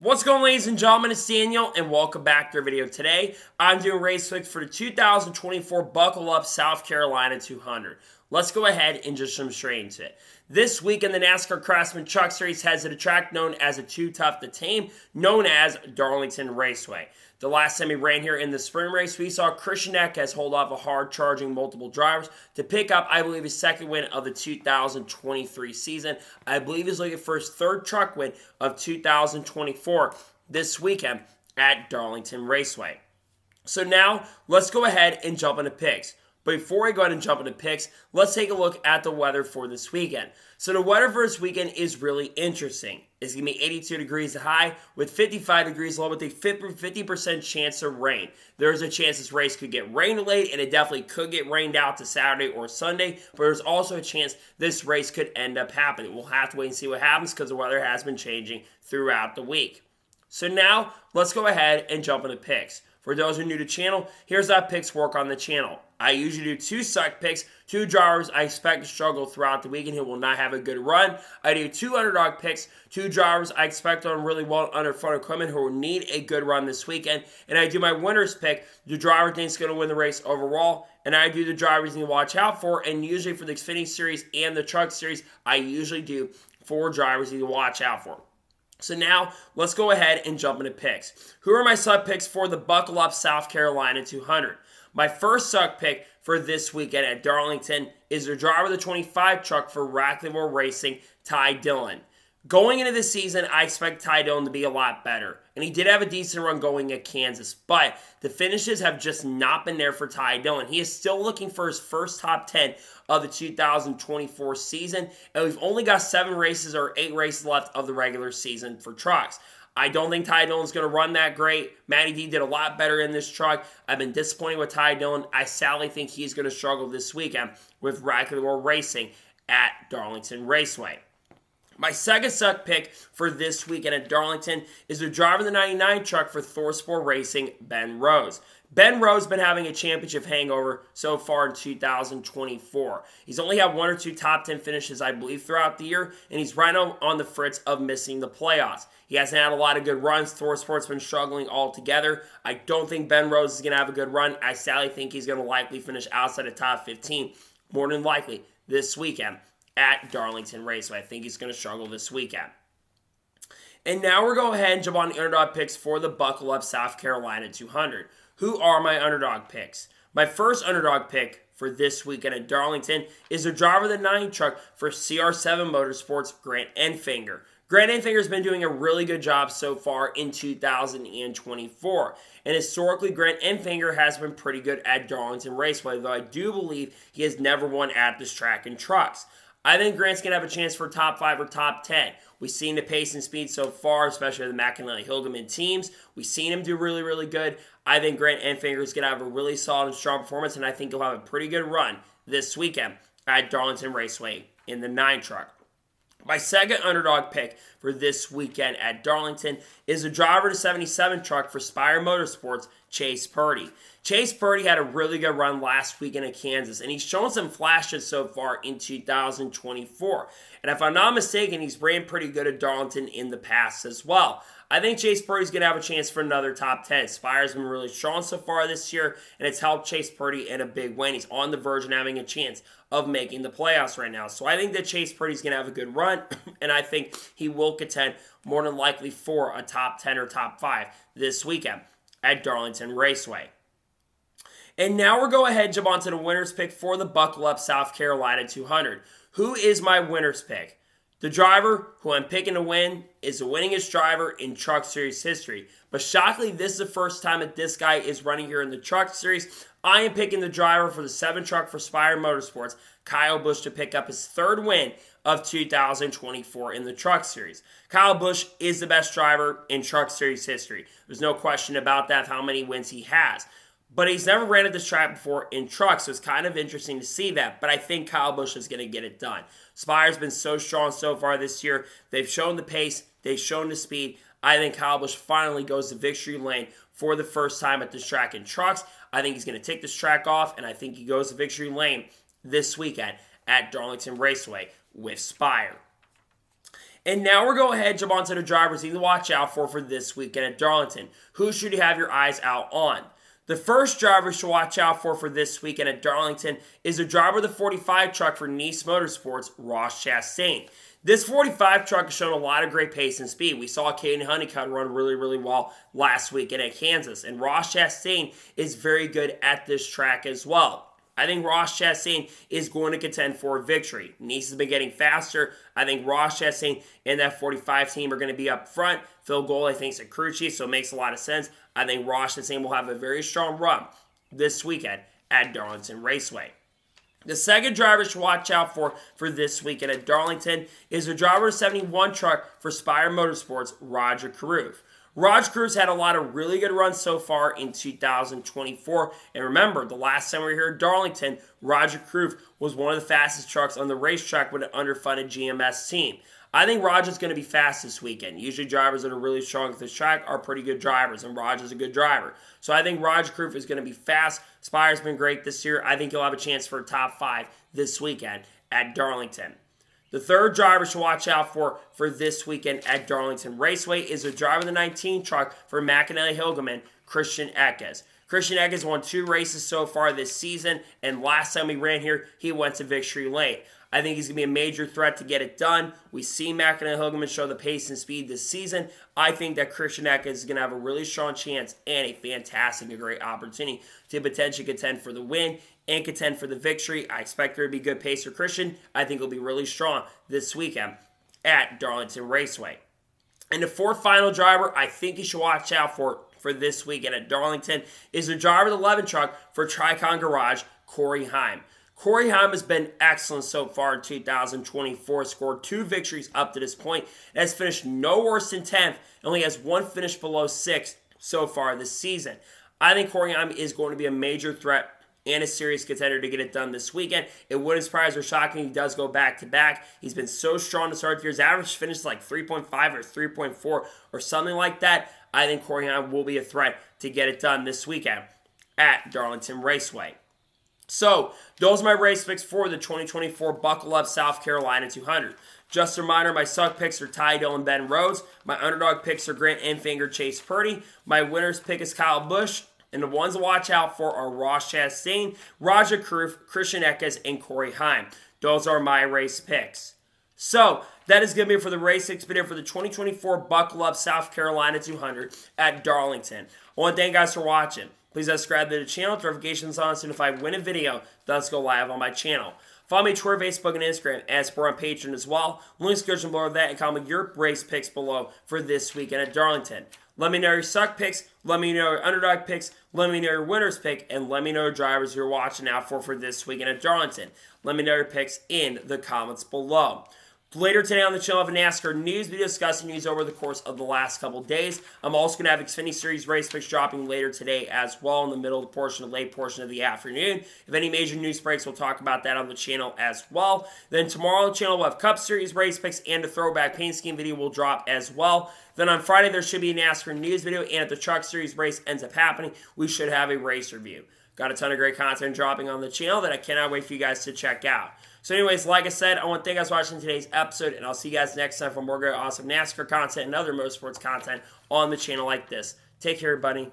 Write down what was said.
What's going on, ladies and gentlemen? It's Daniel, and welcome back to our video. Today, I'm doing race picks for the 2024 Buckle Up South Carolina 200. Let's go ahead and just jump straight into it. This weekend, the NASCAR Craftsman Truck Series heads to the track known as a Too Tough to Tame, known as Darlington Raceway. The last time he ran here in the sprint race, we saw Christian Eckes hold off a hard-charging multiple drivers to pick up, I believe, his second win of the 2023 season. I believe he's looking for his third truck win of 2024 this weekend at Darlington Raceway. So now, let's go ahead and jump into picks. But before we go ahead and jump into picks, let's take a look at the weather for this weekend. So the weather for this weekend is really interesting. It's going to be 82 degrees high with 55 degrees low with a 50% chance of rain. There's a chance this race could get rain delayed, and it definitely could get rained out to Saturday or Sunday, but there's also a chance this race could end up happening. We'll have to wait and see what happens because the weather has been changing throughout the week. So now, let's go ahead and jump into picks. For those who are new to the channel, here's how picks work on the channel. I usually do 2 suck picks, 2 drivers I expect to struggle throughout the weekend who will not have a good run. I do 2 underdog picks, 2 drivers I expect to run really well under front equipment who will need a good run this weekend. And I do my winner's pick, the driver thinks going to win the race overall. And I do the drivers you need to watch out for. And usually for the Xfinity Series and the Truck Series, I usually do 4 drivers you need to watch out for. So now, let's go ahead and jump into picks. Who are my sub picks for the Buckle Up South Carolina 200? My first suck pick for this weekend at Darlington is the driver of the 25 truck for Rackleyville Racing, Ty Dillon. Going into this season, I expect Ty Dillon to be a lot better. And he did have a decent run going at Kansas, but the finishes have just not been there for Ty Dillon. He is still looking for his first top 10 of the 2024 season, and we've only got 7 races or 8 races left of the regular season for trucks. I don't think Ty Dillon's going to run that great. Matty D did a lot better in this truck. I've been disappointed with Ty Dillon. I sadly think he's going to struggle this weekend with Rackleyville Racing at Darlington Raceway. My second suck pick for this weekend at Darlington is the driver of the 99 truck for Thorsport Racing, Ben Rose. Ben Rose has been having a championship hangover so far in 2024. He's only had 1 or 2 top 10 finishes, I believe, throughout the year, and he's right on the fritz of missing the playoffs. He hasn't had a lot of good runs. Thorsport's been struggling altogether. I don't think Ben Rose is going to have a good run. I sadly think he's going to likely finish outside of top 15, more than likely, this weekend at Darlington Raceway. I think he's going to struggle this weekend. And now we're going to go ahead and jump on the underdog picks for the Buckle Up South Carolina 200. Who are my underdog picks? My first underdog pick for this weekend at Darlington is the driver of the 9 truck for CR7 Motorsports, Grant Enfinger. Grant Enfinger has been doing a really good job so far in 2024. And historically, Grant Enfinger has been pretty good at Darlington Raceway, though I do believe he has never won at this track in trucks. I think Grant's going to have a chance for top 5 or top 10. We've seen the pace and speed so far, especially the McAnally Hilgeman teams. We've seen him do really, really good. I think Grant Enfinger is going to have a really solid and strong performance, and I think he'll have a pretty good run this weekend at Darlington Raceway in the 9 truck. My second underdog pick for this weekend at Darlington is the driver of the 77 truck for Spire Motorsports, Chase Purdy. Chase Purdy had a really good run last weekend at Kansas, and he's shown some flashes so far in 2024. And if I'm not mistaken, he's ran pretty good at Darlington in the past as well. I think Chase Purdy's going to have a chance for another top 10. Spire's been really strong so far this year, and it's helped Chase Purdy in a big win. He's on the verge of having a chance of making the playoffs right now. So I think that Chase Purdy's going to have a good run, and I think he will contend more than likely for a top 10 or top 5 this weekend at Darlington Raceway. And now we're going ahead and jump on to the winner's pick for the Buckle Up South Carolina 200. Who is my winner's pick? The driver who I'm picking to win is the winningest driver in Truck Series history. But shockingly, this is the first time that this guy is running here in the Truck Series. I am picking the driver for the 7 truck for Spire Motorsports, Kyle Busch, to pick up his 3rd win of 2024 in the Truck Series. Kyle Busch is the best driver in Truck Series history. There's no question about that, how many wins he has. But he's never ran at this track before in trucks, so it's kind of interesting to see that. But I think Kyle Busch is going to get it done. Spire's been so strong so far this year. They've shown the pace. They've shown the speed. I think Kyle Busch finally goes to victory lane for the first time at this track in trucks. I think he's going to take this track off, and I think he goes to victory lane this weekend at Darlington Raceway with Spire. And now we're going ahead and jump onto the drivers you need to watch out for this weekend at Darlington. Who should you have your eyes out on? The first driver you should watch out for this weekend at Darlington is the driver of the 45 truck for Niece Motorsports, Ross Chastain. This 45 truck has shown a lot of great pace and speed. We saw Caden Honeycutt run really well last weekend at Kansas, and Ross Chastain is very good at this track as well. I think Ross Chastain is going to contend for a victory. Niece has been getting faster. I think Ross Chastain and that 45 team are going to be up front. Phil Gold, I think, is a crew chief, so it makes a lot of sense. I think Ross Chastain will have a very strong run this weekend at Darlington Raceway. The second driver to watch out for this weekend at Darlington is the driver of 71 truck for Spire Motorsports, Roger Caruth. Roger Caruth had a lot of really good runs so far in 2024. And remember, the last time we were here at Darlington, Roger Caruth was one of the fastest trucks on the racetrack with an underfunded GMS team. I think Roger's going to be fast this weekend. Usually drivers that are really strong at this track are pretty good drivers, and Roger's a good driver. So I think Roger Caruth is going to be fast. Spire's been great this year. I think he'll have a chance for a top 5 this weekend at Darlington. The third driver to watch out for this weekend at Darlington Raceway is the driver of the 19 truck for McAnally Hilgeman, Christian Eckes. Christian Eckes won 2 races so far this season, and last time he ran here, he went to victory lane. I think he's going to be a major threat to get it done. We see McAnally Hilgeman show the pace and speed this season. I think that Christian Eckes is going to have a really strong chance and a fantastic and great opportunity to potentially contend for the win and contend for the victory. I expect there to be good pace for Christian. I think he'll be really strong this weekend at Darlington Raceway. And the fourth final driver I think you should watch out for this weekend at Darlington is the driver of the 11 truck for Tricon Garage, Corey Heim. Corey Heim has been excellent so far in 2024, scored 2 victories up to this point, and has finished no worse than 10th, and only has 1 finish below 6th so far this season. I think Corey Heim is going to be a major threat and a serious contender to get it done this weekend. It wouldn't surprise or shock me if he does go back-to-back. He's been so strong to start the year. His average finish is like 3.5 or 3.4 or something like that. I think Corey Heim will be a threat to get it done this weekend at Darlington Raceway. So, those are my race picks for the 2024 Buckle Up South Carolina 200. Just a reminder, my suck picks are Ty Dillon, Ben Rhodes. My underdog picks are Grant Enfinger, Chase Purdy. My winner's pick is Kyle Busch. And the ones to watch out for are Ross Chastain, Roger Caruth, Christian Eckes, and Corey Heim. Those are my race picks. So, that is going to be it for the race picks video for the 2024 Buckle Up South Carolina 200 at Darlington. I want to thank you guys for watching. Please subscribe to the channel, notifications on so if I win a video, does go live on my channel. Follow me on Twitter, Facebook, and Instagram, as we're on Patreon as well. Links description below that, and comment your race picks below for this weekend at Darlington. Let me know your suck picks, let me know your underdog picks, let me know your winner's pick, and let me know your drivers you're watching out for this weekend at Darlington. Let me know your picks in the comments below. Later today on the channel, I have a NASCAR news video discussing news over the course of the last couple days. I'm also going to have Xfinity Series race picks dropping later today as well in the middle of the portion, the late portion of the afternoon. If any major news breaks, we'll talk about that on the channel as well. Then tomorrow on the channel, we'll have Cup Series race picks and a throwback paint scheme video will drop as well. Then on Friday, there should be a NASCAR news video, and if the Truck Series race ends up happening, we should have a race review. Got a ton of great content dropping on the channel that I cannot wait for you guys to check out. So anyways, like I said, I want to thank you guys for watching today's episode, and I'll see you guys next time for more great, awesome NASCAR content and other motorsports content on the channel like this. Take care, everybody.